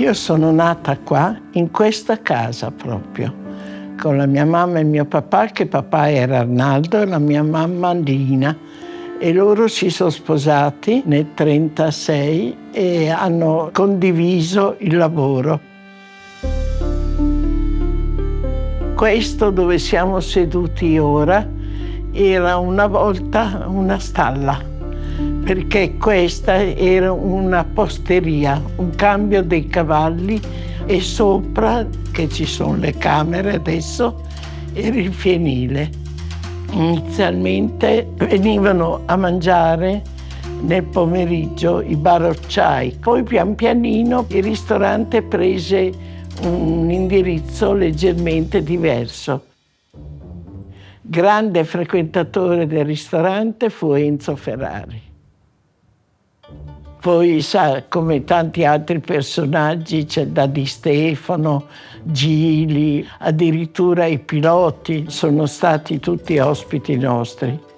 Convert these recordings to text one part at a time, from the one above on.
Io sono nata qua, in questa casa proprio, con la mia mamma e il mio papà, che papà era Arnaldo e la mia mamma Lina. E loro si sono sposati nel 1936 e hanno condiviso il lavoro. Questo dove siamo seduti ora era una volta una stalla, perché questa era una posteria, un cambio dei cavalli, e sopra, che ci sono le camere adesso, era il fienile. Inizialmente venivano a mangiare nel pomeriggio i barocciai, poi pian pianino il ristorante prese un indirizzo leggermente diverso. Grande frequentatore del ristorante fu Enzo Ferrari. Poi, sa, come tanti altri personaggi, c'è da Di Stefano, Gili, addirittura i piloti sono stati tutti ospiti nostri.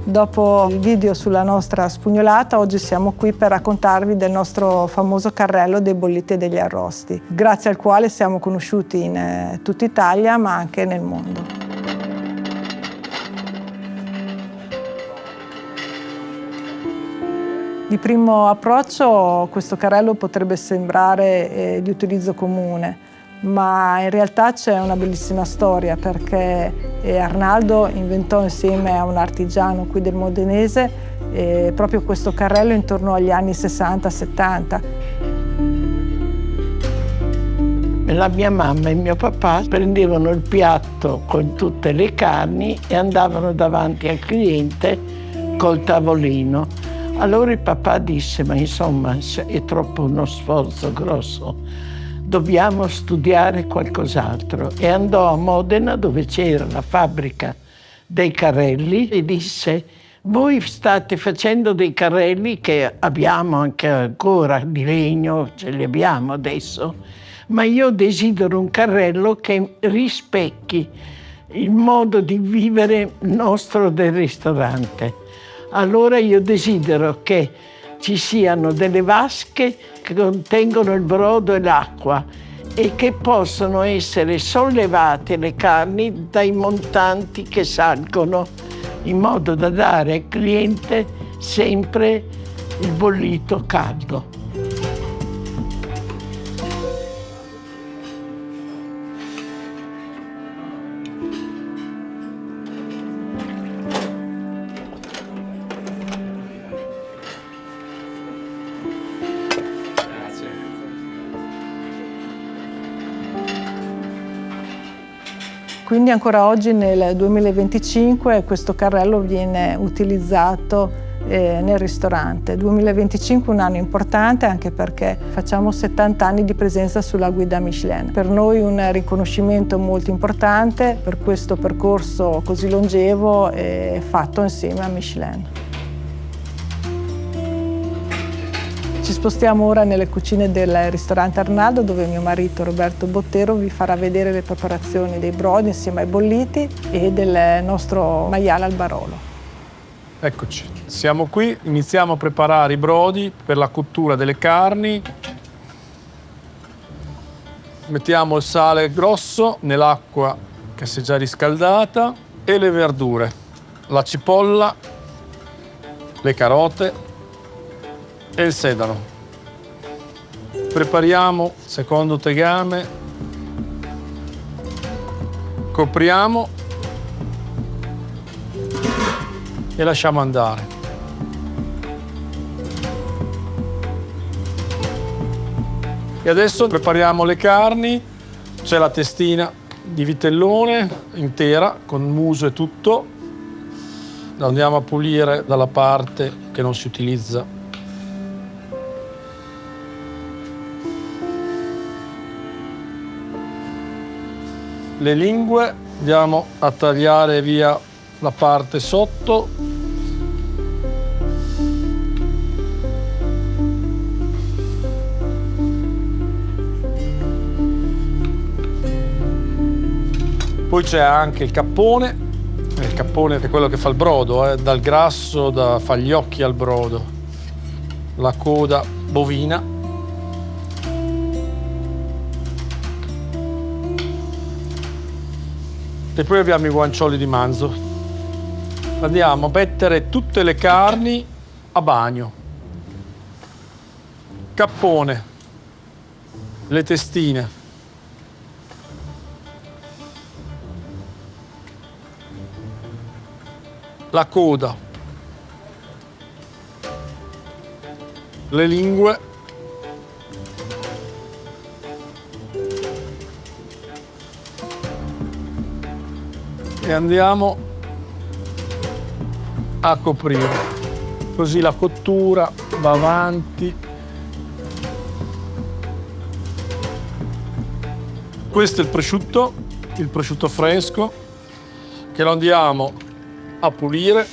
Dopo il video sulla nostra spugnolata, oggi siamo qui per raccontarvi del nostro famoso carrello dei bolliti e degli arrosti, grazie al quale siamo conosciuti in tutta Italia, ma anche nel mondo. Di primo approccio questo carrello potrebbe sembrare di utilizzo comune, ma in realtà c'è una bellissima storia, perché Arnaldo inventò insieme a un artigiano qui del Modenese proprio questo carrello intorno agli anni 60-70. La mia mamma e mio papà prendevano il piatto con tutte le carni e andavano davanti al cliente col tavolino. Allora il papà disse: ma insomma è troppo uno sforzo grosso, dobbiamo studiare qualcos'altro. E andò a Modena, dove c'era la fabbrica dei carrelli, e disse: voi state facendo dei carrelli che abbiamo anche ancora di legno, ce li abbiamo adesso, ma io desidero un carrello che rispecchi il modo di vivere nostro del ristorante. Allora io desidero che ci siano delle vasche che contengono il brodo e l'acqua e che possono essere sollevate le carni dai montanti che salgono, in modo da dare al cliente sempre il bollito caldo. Quindi ancora oggi, nel 2025, questo carrello viene utilizzato nel ristorante. 2025 è un anno importante anche perché facciamo 70 anni di presenza sulla guida Michelin. Per noi un riconoscimento molto importante per questo percorso così longevo fatto insieme a Michelin. Ci spostiamo ora nelle cucine del ristorante Arnaldo, dove mio marito Roberto Bottero vi farà vedere le preparazioni dei brodi insieme ai bolliti e del nostro maiale al Barolo. Eccoci, siamo qui, iniziamo a preparare i brodi per la cottura delle carni. Mettiamo il sale grosso nell'acqua che si è già riscaldata e le verdure, la cipolla, le carote e il sedano. Prepariamo il secondo tegame, copriamo e lasciamo andare. E adesso prepariamo le carni. C'è la testina di vitellone intera con muso e tutto. La andiamo a pulire dalla parte che non si utilizza. Le lingue andiamo a tagliare via la parte sotto. Poi c'è anche il cappone è quello che fa il brodo, dal grasso, fa gli occhi al brodo. La coda bovina. E poi abbiamo i guancioli di manzo. Andiamo a mettere tutte le carni a bagno. Cappone, le testine, la coda, le lingue, e andiamo a coprire, così la cottura va avanti. Questo è il prosciutto fresco, che lo andiamo a pulire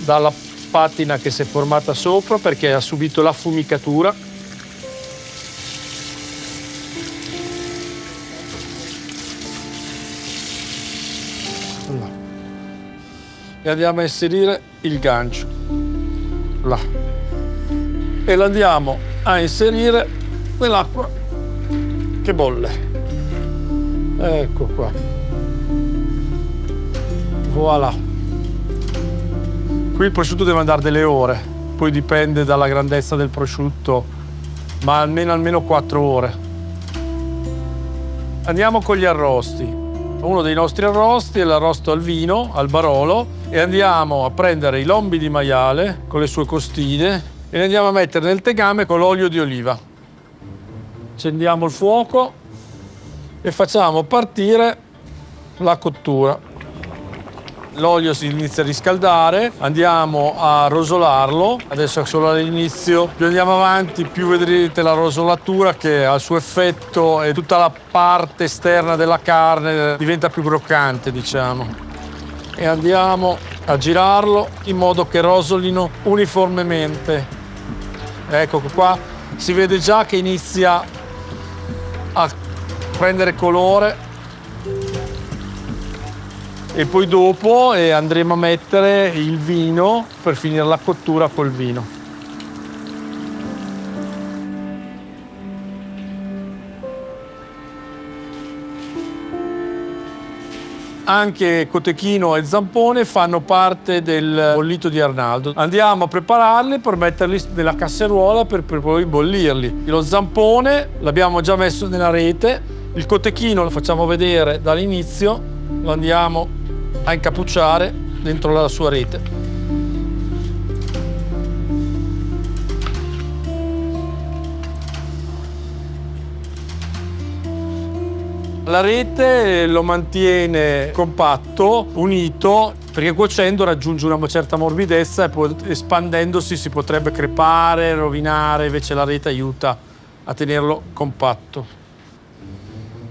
dalla patina che si è formata sopra perché ha subito l'affumicatura. E andiamo a inserire il gancio là e lo andiamo a inserire nell'acqua che bolle. Ecco qua. Voilà. Qui il prosciutto deve andare delle ore, poi dipende dalla grandezza del prosciutto, ma almeno 4 ore. Andiamo con gli arrosti. Uno dei nostri arrosti è l'arrosto al vino, al Barolo, e andiamo a prendere i lombi di maiale con le sue costine e li andiamo a mettere nel tegame con l'olio di oliva. Accendiamo il fuoco e facciamo partire la cottura. L'olio si inizia a riscaldare, andiamo a rosolarlo, adesso è solo all'inizio, più andiamo avanti più vedrete la rosolatura che ha il suo effetto e tutta la parte esterna della carne diventa più croccante, diciamo. E andiamo a girarlo in modo che rosolino uniformemente. Ecco qua, si vede già che inizia a prendere colore. E poi dopo andremo a mettere il vino per finire la cottura col vino. Anche cotechino e zampone fanno parte del bollito di Arnaldo. Andiamo a prepararli per metterli nella casseruola per poi bollirli. Lo zampone l'abbiamo già messo nella rete, il cotechino lo facciamo vedere dall'inizio, lo andiamo a incappucciare dentro la sua rete. La rete lo mantiene compatto, unito, perché cuocendo raggiunge una certa morbidezza e poi espandendosi si potrebbe crepare, rovinare, invece la rete aiuta a tenerlo compatto.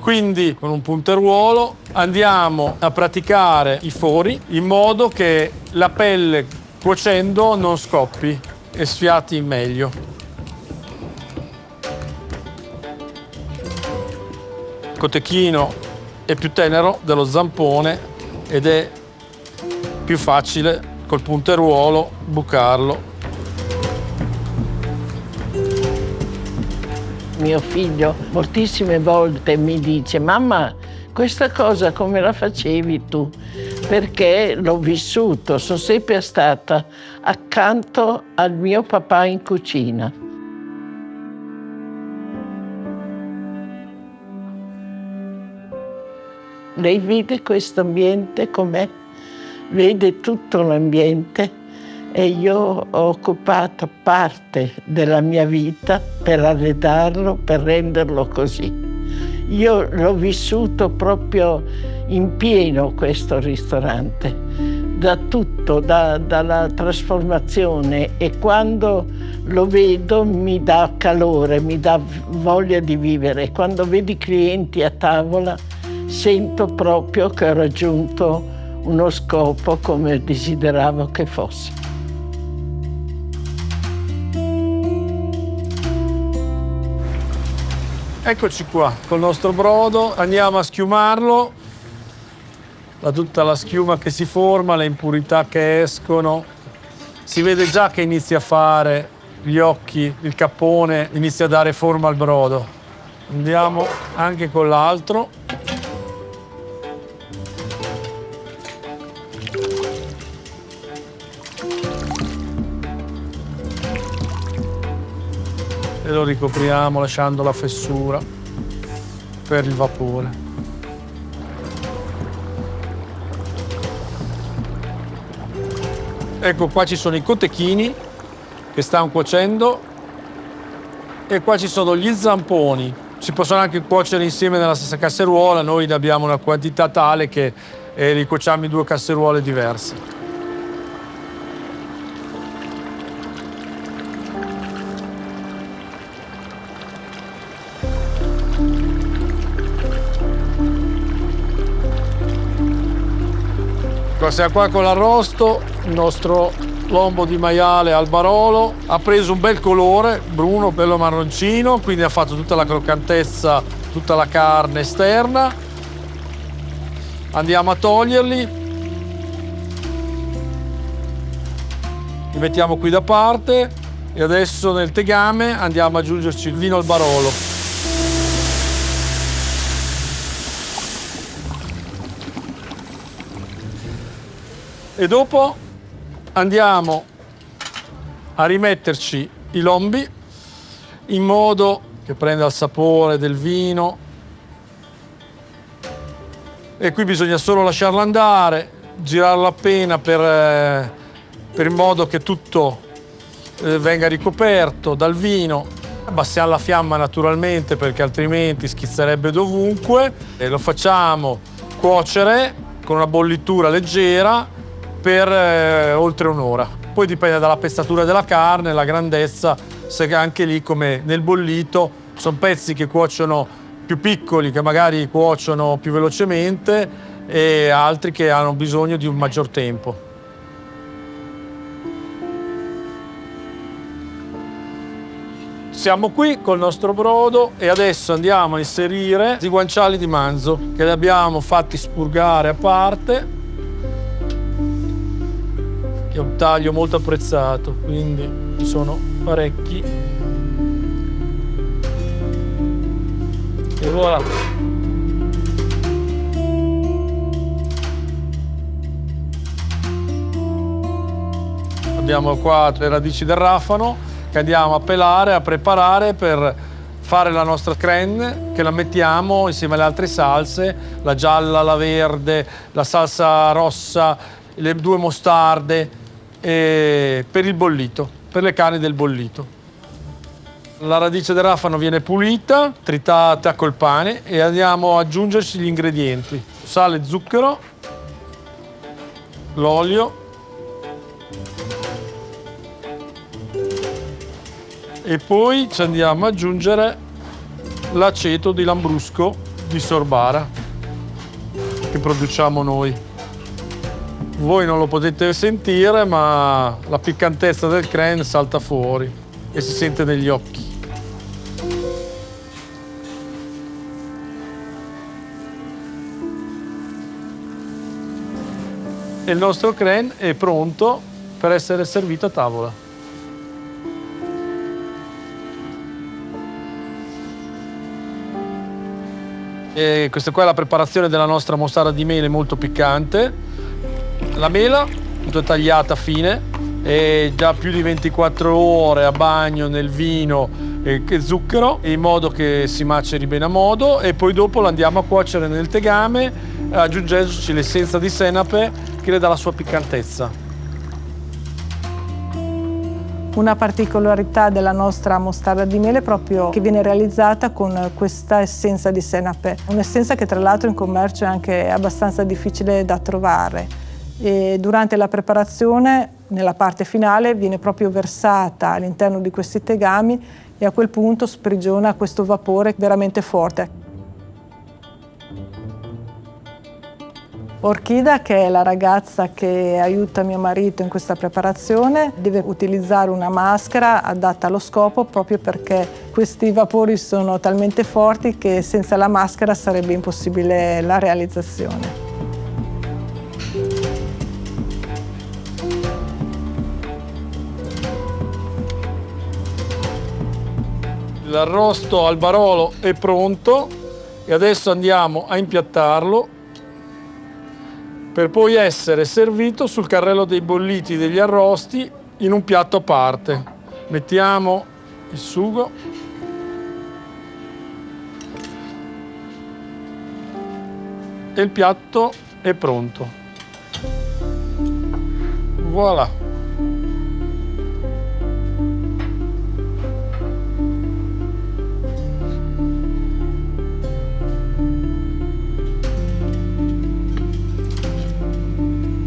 Quindi con un punteruolo andiamo a praticare i fori in modo che la pelle cuocendo non scoppi e sfiati meglio. Il cotechino è più tenero dello zampone ed è più facile col punteruolo bucarlo. Mio figlio moltissime volte mi dice: mamma, questa cosa come la facevi tu? Perché l'ho vissuto, sono sempre stata accanto al mio papà in cucina. Lei vede questo ambiente com'è, vede tutto l'ambiente. E io ho occupato parte della mia vita per arredarlo, per renderlo così. Io l'ho vissuto proprio in pieno questo ristorante, da tutto, dalla trasformazione, e quando lo vedo mi dà calore, mi dà voglia di vivere. Quando vedo i clienti a tavola sento proprio che ho raggiunto uno scopo come desideravo che fosse. Eccoci qua col nostro brodo, andiamo a schiumarlo, da tutta la schiuma che si forma, le impurità che escono. Si vede già che inizia a fare gli occhi, il cappone, inizia a dare forma al brodo. Andiamo anche con l'altro. E lo ricopriamo lasciando la fessura per il vapore. Ecco, qua ci sono i cotechini che stanno cuocendo e qua ci sono gli zamponi. Si possono anche cuocere insieme nella stessa casseruola, noi ne abbiamo una quantità tale che li cuociamo in 2 casseruole diverse. Siamo qua con l'arrosto, il nostro lombo di maiale al barolo, ha preso un bel colore, bruno, bello marroncino, quindi ha fatto tutta la croccantezza, tutta la carne esterna. Andiamo a toglierli, li mettiamo qui da parte e adesso nel tegame andiamo ad aggiungerci il vino al barolo. E dopo andiamo a rimetterci i lombi in modo che prenda il sapore del vino. E qui bisogna solo lasciarlo andare, girarlo appena per in modo che tutto venga ricoperto dal vino. Abbassiamo la fiamma naturalmente perché altrimenti schizzerebbe dovunque. E lo facciamo cuocere con una bollitura leggera per oltre un'ora. Poi dipende dalla pezzatura della carne, la grandezza, se anche lì come nel bollito sono pezzi che cuociono più piccoli, che magari cuociono più velocemente e altri che hanno bisogno di un maggior tempo. Siamo qui col nostro brodo e adesso andiamo a inserire i guanciali di manzo che li abbiamo fatti spurgare a parte. È un taglio molto apprezzato, quindi ci sono parecchi. E voilà. Abbiamo qua le radici del rafano che andiamo a pelare, a preparare per fare la nostra crème, che la mettiamo insieme alle altre salse, la gialla, la verde, la salsa rossa, le 2 mostarde, per il bollito, per le carni del bollito. La radice del rafano viene pulita, tritata col pane e andiamo ad aggiungerci gli ingredienti: sale e zucchero, l'olio e poi ci andiamo ad aggiungere l'aceto di Lambrusco di Sorbara che produciamo noi. Voi non lo potete sentire, ma la piccantezza del crème salta fuori e si sente negli occhi. E il nostro crème è pronto per essere servito a tavola. E questa qua è la preparazione della nostra mostarda di mele molto piccante. La mela tutta tagliata fine e già più di 24 ore a bagno nel vino e zucchero in modo che si maceri bene a modo e poi dopo la andiamo a cuocere nel tegame aggiungendoci l'essenza di senape che le dà la sua piccantezza. Una particolarità della nostra mostarda di mele è proprio che viene realizzata con questa essenza di senape, un'essenza che tra l'altro in commercio è anche abbastanza difficile da trovare. E durante la preparazione, nella parte finale, viene proprio versata all'interno di questi tegami e a quel punto sprigiona questo vapore veramente forte. Orchida, che è la ragazza che aiuta mio marito in questa preparazione, deve utilizzare una maschera adatta allo scopo proprio perché questi vapori sono talmente forti che senza la maschera sarebbe impossibile la realizzazione. L'arrosto al barolo è pronto e adesso andiamo a impiattarlo per poi essere servito sul carrello dei bolliti degli arrosti in un piatto a parte. Mettiamo il sugo. E il piatto è pronto. Voilà.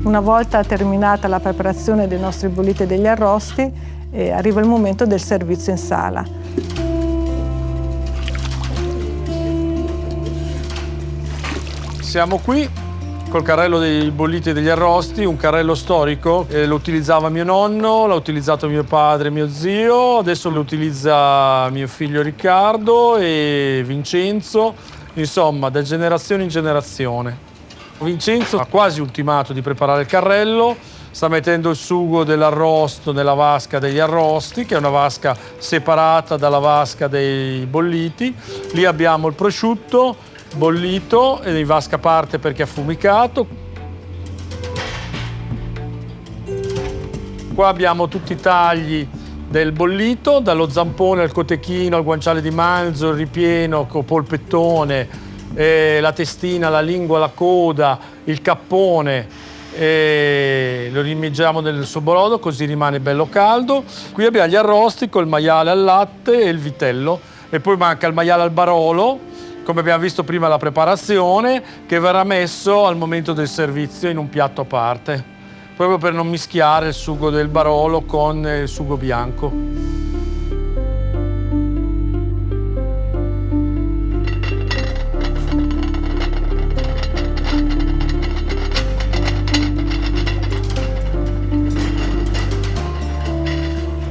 Una volta terminata la preparazione dei nostri bolliti e degli arrosti, arriva il momento del servizio in sala. Siamo qui col carrello dei bolliti e degli arrosti, un carrello storico. Lo utilizzava mio nonno, l'ha utilizzato mio padre e mio zio, adesso lo utilizza mio figlio Riccardo e Vincenzo, insomma, da generazione in generazione. Vincenzo ha quasi ultimato di preparare il carrello, sta mettendo il sugo dell'arrosto nella vasca degli arrosti, che è una vasca separata dalla vasca dei bolliti. Lì abbiamo il prosciutto bollito e in vasca a parte perché è affumicato. Qua abbiamo tutti i tagli del bollito, dallo zampone al cotechino, al guanciale di manzo, il ripieno con polpettone, la testina, la lingua, la coda, il cappone, lo rimiggiamo nel suo brodo così rimane bello caldo. Qui abbiamo gli arrosti col maiale al latte e il vitello e poi manca il maiale al barolo, come abbiamo visto prima la preparazione, che verrà messo al momento del servizio in un piatto a parte, proprio per non mischiare il sugo del barolo con il sugo bianco.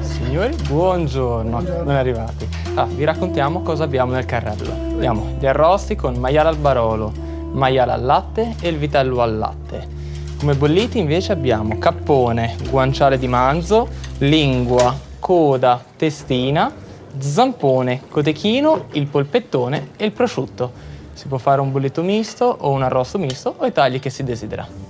Signori, buongiorno, ben arrivati. Vi raccontiamo cosa abbiamo nel carrello. Abbiamo gli arrosti con maiale al barolo, maiale al latte e il vitello al latte. Come bolliti invece abbiamo cappone, guanciale di manzo, lingua, coda, testina, zampone, cotechino, il polpettone e il prosciutto. Si può fare un bollito misto o un arrosto misto o i tagli che si desidera.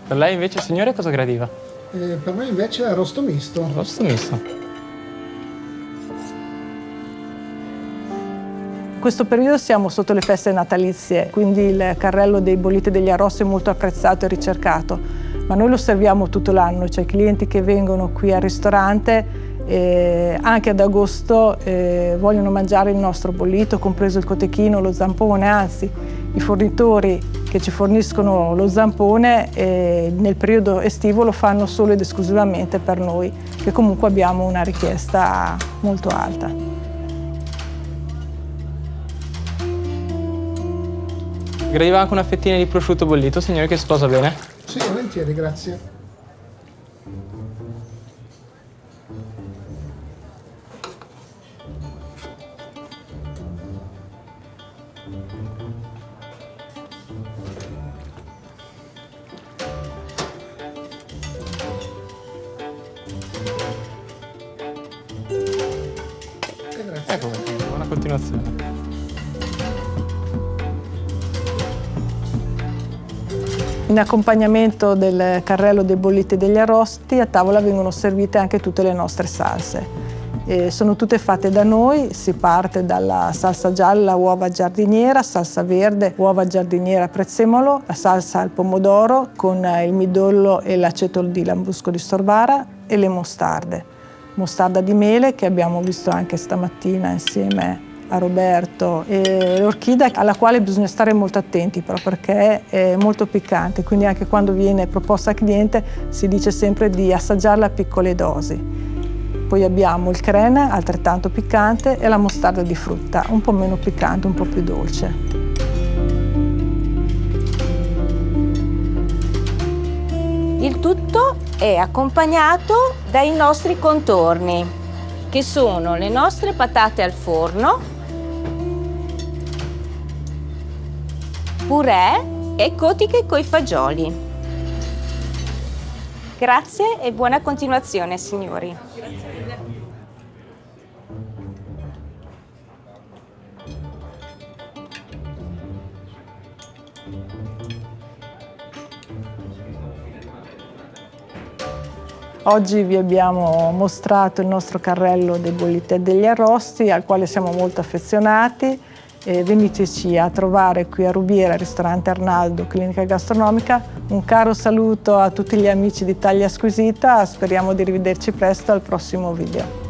Per lei invece, signore, cosa gradiva? Per me invece è arrosto misto. Arrosto misto. In questo periodo siamo sotto le feste natalizie, quindi il carrello dei bolliti e degli arrosti è molto apprezzato e ricercato, ma noi lo serviamo tutto l'anno, cioè i clienti che vengono qui al ristorante anche ad agosto vogliono mangiare il nostro bollito, compreso il cotechino, lo zampone, anzi i fornitori che ci forniscono lo zampone nel periodo estivo lo fanno solo ed esclusivamente per noi, che comunque abbiamo una richiesta molto alta. Gradiva anche una fettina di prosciutto bollito, signore, che sposa bene? Sì, volentieri, grazie. Ecco, buona continuazione. In accompagnamento del carrello dei bolliti e degli arrosti, a tavola vengono servite anche tutte le nostre salse. Sono tutte fatte da noi, si parte dalla salsa gialla uova giardiniera, salsa verde uova giardiniera prezzemolo, la salsa al pomodoro con il midollo e l'aceto di Lambrusco di Storbara e le mostarde. Mostarda di mele che abbiamo visto anche stamattina insieme a Roberto, e l'orchida alla quale bisogna stare molto attenti però perché è molto piccante, quindi anche quando viene proposta al cliente si dice sempre di assaggiarla a piccole dosi. Poi abbiamo il crena, altrettanto piccante, e la mostarda di frutta, un po' meno piccante, un po' più dolce. Il tutto è accompagnato dai nostri contorni, che sono le nostre patate al forno, purè e cotiche coi fagioli. Grazie e buona continuazione, signori. Oggi vi abbiamo mostrato il nostro carrello dei bolliti e degli arrosti, al quale siamo molto affezionati. Veniteci a trovare qui a Rubiera, ristorante Arnaldo, clinica gastronomica. Un caro saluto a tutti gli amici di Taglia Squisita, speriamo di rivederci presto al prossimo video.